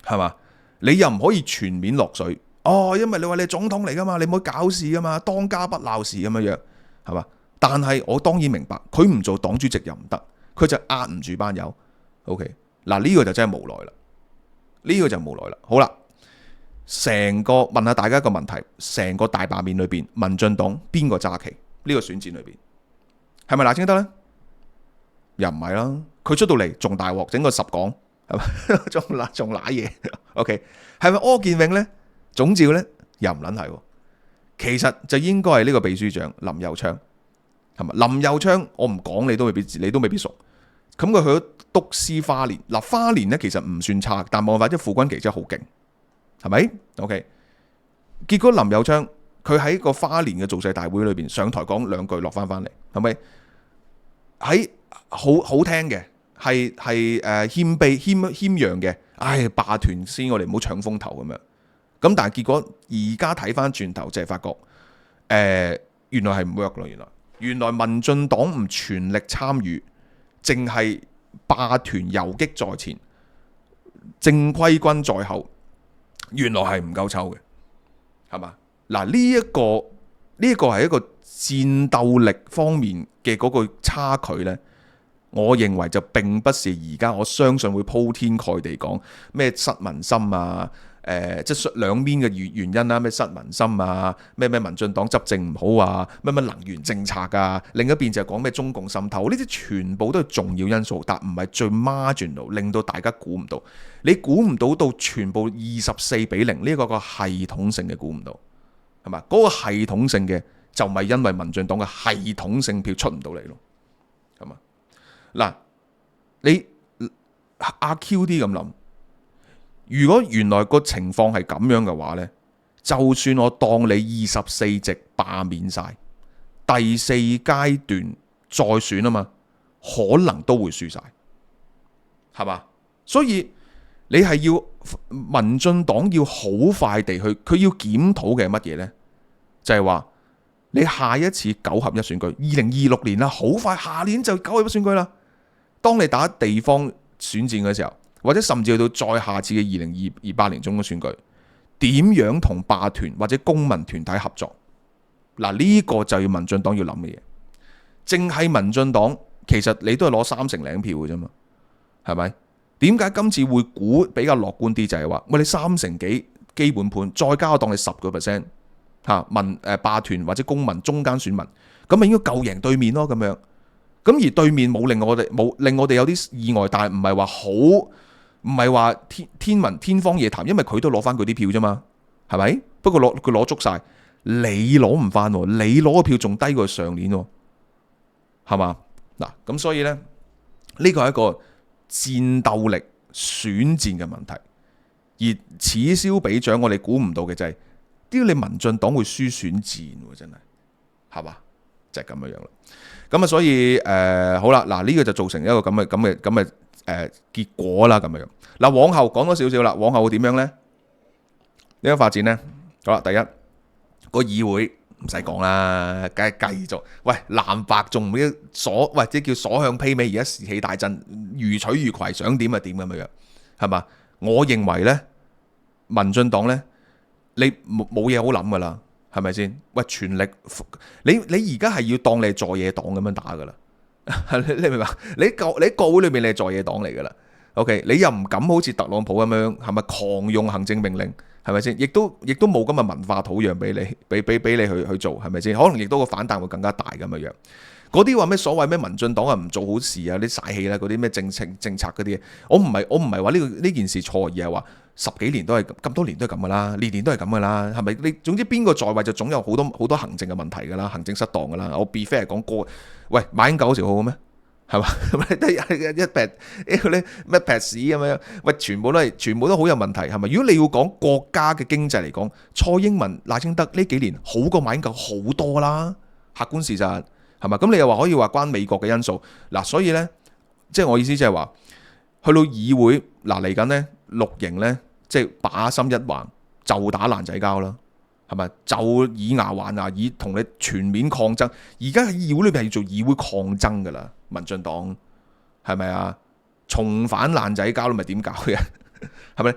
係嘛？你又唔可以全面落水哦，因為你話你係總統嚟噶嘛，你唔可以搞事噶嘛，當家不鬧事咁樣樣，係嘛？但係我當然明白，佢唔做黨主席又唔得，佢就壓唔住班友。OK， 嗱呢個就真係無奈啦，呢個就無奈啦。好啦，問下大家一個問題，成個大罷免裏邊，民進黨邊個揸旗？呢個選戰裏邊係咪賴清德呢？又唔係啦，佢出到嚟仲大鑊，整個10港係咪？仲瀨嘢？OK， 係咪柯建銘呢？總召呢？又唔撚係喎。其實就應該係呢個秘書長林右昌，係咪？林右昌我唔講你都未必熟。咁佢去咗督師花蓮，嗱花蓮呢其實唔算差，但冇辦法，即係傅君萁真係好勁，係咪 ？OK， 結果林右昌佢喺個花蓮嘅造勢大會裏邊上台講2句，落翻嚟，係咪？喺好聽嘅，係謙卑謙讓嘅，霸團先，我哋唔好搶風頭咁樣。咁但係結果而家睇翻轉頭，就係發覺，原來係唔 work 咯。原來民進黨唔全力參與，淨係霸團游擊在前，正規軍在後，原來係唔夠抽嘅，係嘛？嗱呢一個係一個戰鬥力方面嘅嗰個差距呢。我認為就並不是而家我相信會鋪天蓋地講咩失民心啊，即係兩邊嘅原因啦，咩失民心啊，咩民進黨執政唔好啊，咩能源政策啊，另一邊就係講咩中共滲透，呢啲全部都係重要因素，但唔係最 marginal， 令到大家估唔到，你估唔到全部24-0呢個系統性嘅估唔到，係嘛？嗰個系統性嘅就咪因為民進黨嘅系統性票出唔到嚟咯，係嘛？嗱，你阿 Q 啲咁諗，如果原來個情況係咁樣嘅話呢，就算我當你24席罷免晒，第四階段再選啊嘛，可能都會輸晒，係嘛？所以你係要民進黨要好快地去，佢要檢討嘅係乜嘢呢？就係話你下一次9合1選舉，2026年啦，好快下年就9合1選舉啦。當你打地方選戰嘅時候，或者甚至去到再下次嘅2028年中嘅選舉，點樣同霸團或者公民團體合作？嗱，呢個就要民進黨要諗嘅嘢。淨係民進黨，其實你都係攞3成零票嘅啫嘛，係咪？點解今次會估比較樂觀啲？就係話，喂，你3成幾基本盤，再加我當你10%嚇霸團或者公民中間選民，咁咪應該夠贏對面咯咁樣。咁而對面冇令我哋有啲意外，但係唔係話好，唔係話天方夜譚，因為佢都攞翻佢啲票啫嘛，係咪？不過佢攞足晒，你攞唔翻，你攞嘅票仲低過上年，係嘛？嗱，咁所以呢，呢個係一個戰鬥力選戰嘅問題，而此消彼長，我哋估唔到嘅就係，屌你民進黨會輸選戰，真係嘛？就係咁樣樣啦。咁啊，所以好啦，嗱，呢個就造成一個咁嘅結果啦，咁樣。嗱，往後講多少少啦，往後會點樣呢？呢個發展呢？好啦，第一個議會唔使講啦，梗係繼續。喂，藍白仲唔或者叫所向披靡，而家士氣大振，如取如攜，想點就點咁樣，係嘛？我認為呢，民進黨呢，你冇嘢好諗噶啦。係咪先？喂，全力你而家係要當你係在野黨咁樣打噶啦，你明白？你國會裏面你係在野黨嚟噶啦 ，OK？ 你又唔敢好似特朗普咁樣，係咪狂用行政命令？係咪先？亦都冇咁嘅文化土壤俾你，俾你去做，係咪先？可能亦都個反彈會更加大咁樣。嗰啲話咩所謂咩民進黨啊唔做好事啊啲晒氣啦，嗰啲咩政策嗰啲嘢，我唔係話呢件事錯，而係話10幾年都係咁多年都係咁噶啦，年年都係咁噶啦，係咪？你總之邊個在位就總有好多行政嘅問題噶啦，行政失當噶啦。我 be fair 講過，喂，馬英九嗰時好好咩？係嘛？一撇咩撇屎咁樣，喂，全部都好有問題，係咪？如果你要講國家嘅經濟嚟講，蔡英文、賴清德呢幾年好過馬英九好多啦，客觀事實。係嘛？咁你又話可以話關美國嘅因素嗱，所以呢，即係我意思即係話，去到議會嗱嚟緊呢，綠營呢，即係把心一橫就打爛仔交啦，係咪？就以牙還牙，以同你全面抗爭。而家喺議會裏邊係要做議會抗爭噶啦，民進黨係咪啊？重返爛仔交，你咪點搞嘅？係咪？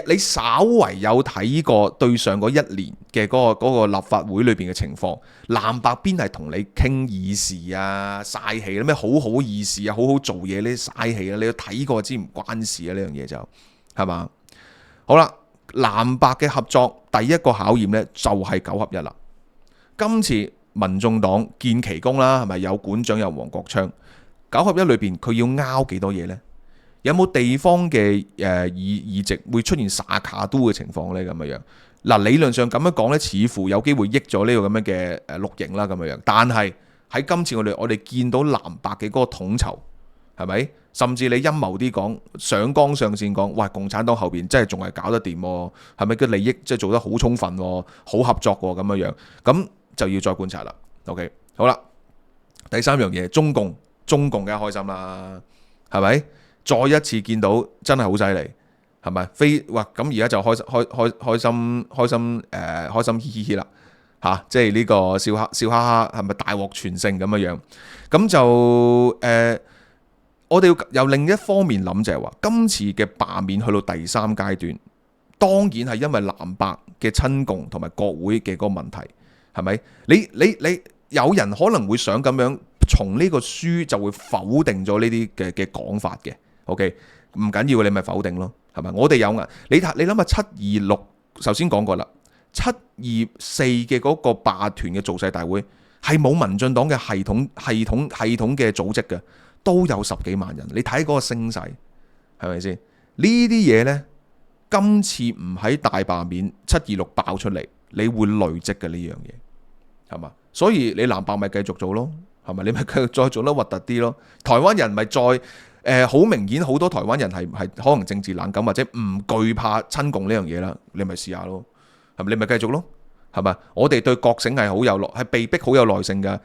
你稍為有睇過對上嗰1年嘅嗰個立法會裏邊嘅情況，藍白邊係同你傾議事啊、嘥氣啦，咩好好議事啊、好好做嘢呢啲嘥氣啦，你要睇過知唔關事啊，呢樣嘢就係嘛？好啦，藍白嘅合作第一個考驗呢，就係9合1啦。今次民眾黨見奇功啦，係咪有館長有黃國昌？9合1裏邊佢要拗幾多嘢呢？有冇地方嘅議席會出現撒卡都嘅情況呢？咁樣嗱，理論上咁樣講呢，似乎有機會益咗呢個咁樣嘅綠營啦，咁樣。但係喺今次我哋見到藍白嘅嗰個統籌係咪？甚至你陰謀啲講，上綱上線講，喂，共產黨後邊真係仲係搞得掂喎，係咪個利益即係做得好充分喎，好合作喎咁樣？咁就要再觀察啦。OK， 好啦，第三樣嘢，中共梗係開心啦，係咪？再一次見到真係好犀利，係咪？哇！咁而家就開心嘻嘻啦嚇，即係呢個笑哈哈，係咪大獲全勝咁樣？咁就我哋要由另一方面諗就係話，今次嘅罷免去到第3階段，當然係因為藍白嘅親共同埋國會嘅嗰個問題，係咪？你有人可能會想咁樣從呢個書就會否定咗呢啲嘅講法嘅。OK， 唔緊要，你咪否定咯，係咪？我哋有啊，你諗下726，首先講過啦，724嘅嗰個罷團嘅造勢大會係冇民進黨嘅系統嘅組織嘅，都有10幾萬人。你睇嗰個聲勢，係咪先？呢啲嘢呢，今次唔喺大罷免726爆出嚟，你會累積嘅呢樣嘢，係嘛？所以你藍白咪繼續做咯，係咪？你咪繼續再做得核突啲咯。台灣人咪再好明顯，好多台灣人係可能政治冷感或者唔懼怕親共呢樣嘢啦，你咪試下咯，係咪？你咪繼續咯，係咪？我哋對覺醒係好有耐，係被逼好有耐性㗎。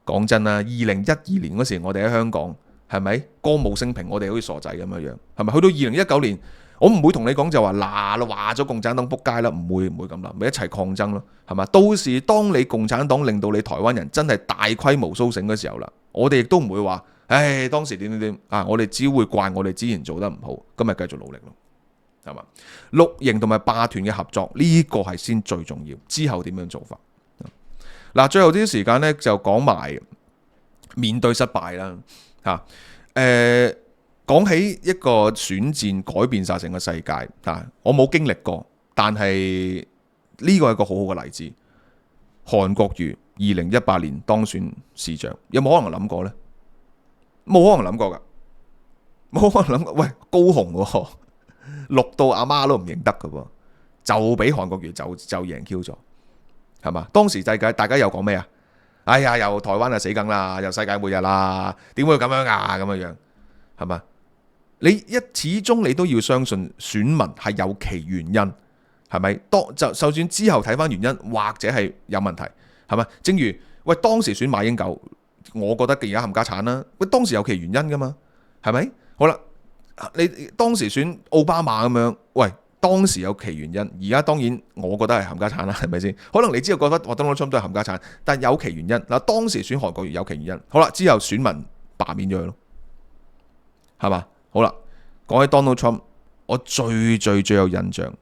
講真啦，2012年嗰時我哋喺香港，係咪歌舞升平，我哋好似傻仔咁樣，係咪？去到2019年，我唔會同你講就話話咗共產黨仆街啦，唔會咁啦，咪一齊抗爭咯，係嘛？到時當你共產黨令到你台灣人真係大規模甦醒嘅時候啦，我哋亦都唔會話，唉，當時點啊，我哋只會怪我哋之前做得唔好，今日繼續努力咯，係嘛？綠營同埋罷團嘅合作呢個係先最重要，之後點樣做法？嗱，最後啲時間呢，就講埋面對失敗啦，講起一個選戰改變晒成個世界，我冇經歷過，但係呢個係一個好好嘅例子。韓國瑜2018年當選市長，有冇可能諗過呢？冇可能諗過㗎，冇可能諗過。喂，高雄喎，綠到阿媽都唔認得㗎喎，就俾韓國瑜就贏 Q 咗，係嘛？當時大家又講咩啊？哎呀，又台灣就死梗啦，又世界末日啦，點會咁樣啊？咁樣係嘛？你始終你都要相信選民係有其原因，係咪？就算之後睇翻原因，或者係有問題，係咪？正如喂當時選馬英九，我覺得而家冚家產啦。喂，當時有其原因噶嘛，係咪？好啦，你當時選奧巴馬咁樣，喂，當時有其原因，而家當然我覺得係冚家產啦，係咪先？可能你之後覺得Donald Trump都係冚家產，但有其原因。嗱，當時選韓國瑜有其原因，好啦，之後選民罷免咗佢咯，係嘛？好啦，講起 Donald Trump， 我最有印象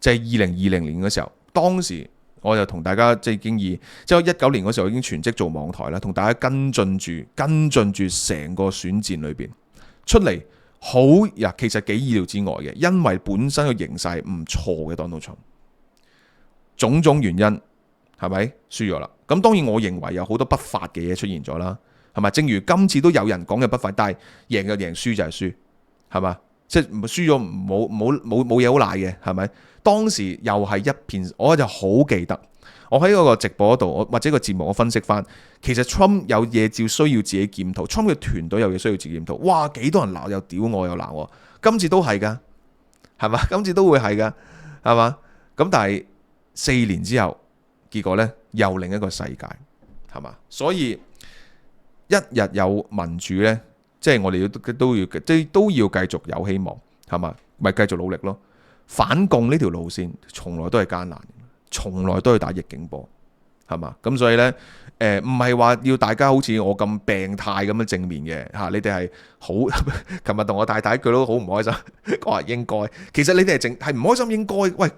就係2020年嘅時候，當時我就同大家即係經已，即係19年嗰時候我已經全職做網台啦，同大家跟進住成個選戰裏邊出嚟好呀，其實幾意料之外嘅，因為本身個形勢唔錯嘅 Donald Trump， 種原因係咪輸咗啦？咁當然我認為有好多不法嘅嘢出現咗啦。係咪？正如今次都有人講嘅不法，但係贏就贏，輸就係輸，係嘛？即係輸咗冇嘢好賴嘅，係咪？當時又係一片，我就好記得，我喺嗰個直播嗰度，或者個節目我分析翻，其實 Trump 有嘢照需要自己檢討 ，Trump 嘅團隊有嘢需要自己檢討。哇，幾多人鬧又屌我又鬧我，今次都係噶，係嘛？今次都會係噶，係嘛？咁但係4年之後，結果呢又另一個世界，係嘛？所以一日有民主呢，即係我哋都要繼續有希望，係嘛？咪繼續努力咯。反共呢條路線從來都係艱難，從來都係打逆境波，係嘛？咁所以呢，唔係話要大家好似我咁病態咁樣正面嘅嚇，你哋係好。琴日同我太太佢都好唔開心，我話應該，其實你哋係唔開心應該，喂，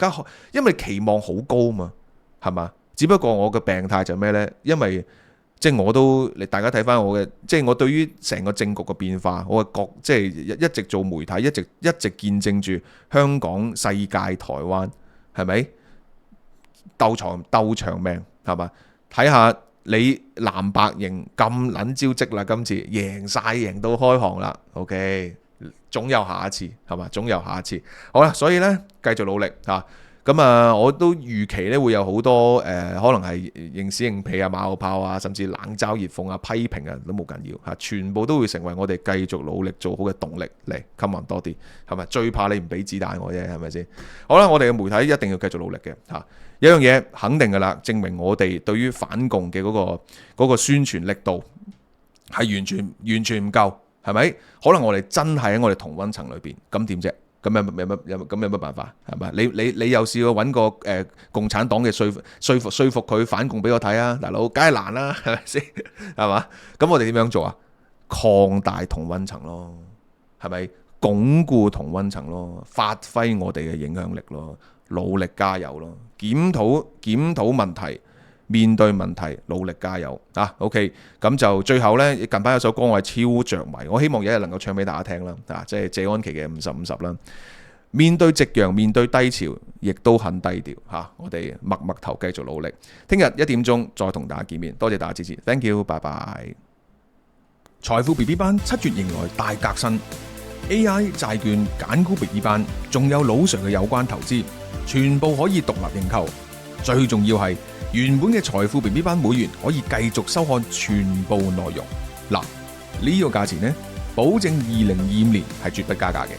因為期望好高嘛，係嘛？只不過我嘅病態就咩呢？因為即係我都，大家睇翻我嘅，即係我對於成個政局嘅變化，我嘅即係一直做媒體，一直見證住香港、世界、台灣，係咪鬥長命，係嘛？睇下你藍白營咁撚招積啦，今次贏晒，贏到開行啦。OK， 總有下一次，係嘛？總有下一次。好啦，所以呢，繼續努力嚇。咁我都預期咧會有好多可能係認屎認屁啊、馬後炮啊，甚至冷嘲熱諷啊、批評啊，都冇緊要嚇，全部都會成為我哋繼續努力做好嘅動力嚟。Come on 多啲，係咪？最怕你唔俾子彈我啫，係咪先？好啦，我哋嘅媒體一定要繼續努力嘅嚇。有樣嘢肯定㗎啦，證明我哋對於反共嘅嗰個宣傳力度係完全唔夠，係咪？可能我哋真係喺我哋同溫層裏邊，咁點啫？咁有乜辦法係咪？你又試過揾個共產黨嘅說服佢反共俾我睇啊，大佬，梗係難啦，係咪先？係嘛？咁我哋點樣做啊？擴大同溫層咯，係咪？鞏固同溫層咯，發揮我哋嘅影響力咯，努力加油咯，檢討問題，面對問題努力加油啊！OK， 咁就最後呢，近排有首歌我係超着迷，我希望有一日能夠唱俾大家聽啦，即係謝安琪嘅50-50啦。面對夕陽，面對低潮，亦都很低調嚇。我哋默默頭繼續努力。聽日1點鐘再同大家見面，多謝大家支持 ，Thank you，拜拜。財富 BB 班7月迎來大革新 ，AI 債券揀股 BB 班，仲有老 Sir 嘅有關投資，全部可以獨立認購。最重要係原本嘅財富 BB 班會員可以繼續收看全部內容。嗱，呢個價錢呢，保證2025年係絕不加價嘅。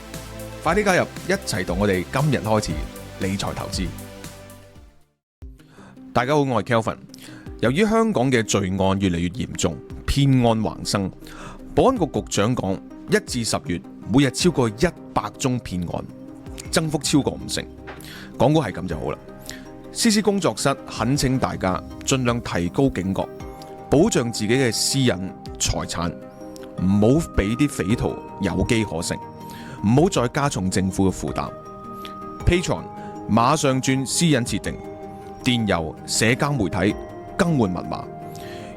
快啲加入，一齊同我哋今日開始理財投資。大家好，我係 Kelvin。由於香港嘅罪案越嚟越嚴重，騙案橫生，保安局局長講，1至10月每日超過100宗騙案，增幅超過50%。講估係咁就好啦。CC 工作室懇請大家盡量提高警覺，保障自己嘅私隱財產，唔好俾啲匪徒有機可乘。唔好再加重政府嘅負擔。Patreon 馬上轉私隱設定，電郵、社交媒體更換密碼。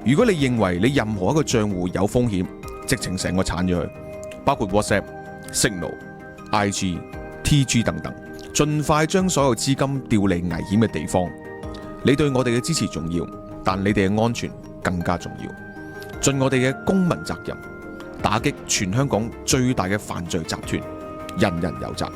如果你認為你任何一個賬戶有風險，直情成個鏟咗佢，包括 WhatsApp、Signal、IG、TG 等等，盡快將所有資金調離危險嘅地方。你對我哋嘅支持重要，但你哋嘅安全更加重要。盡我哋嘅公民責任，打擊全香港最大嘅犯罪集團，人人有責。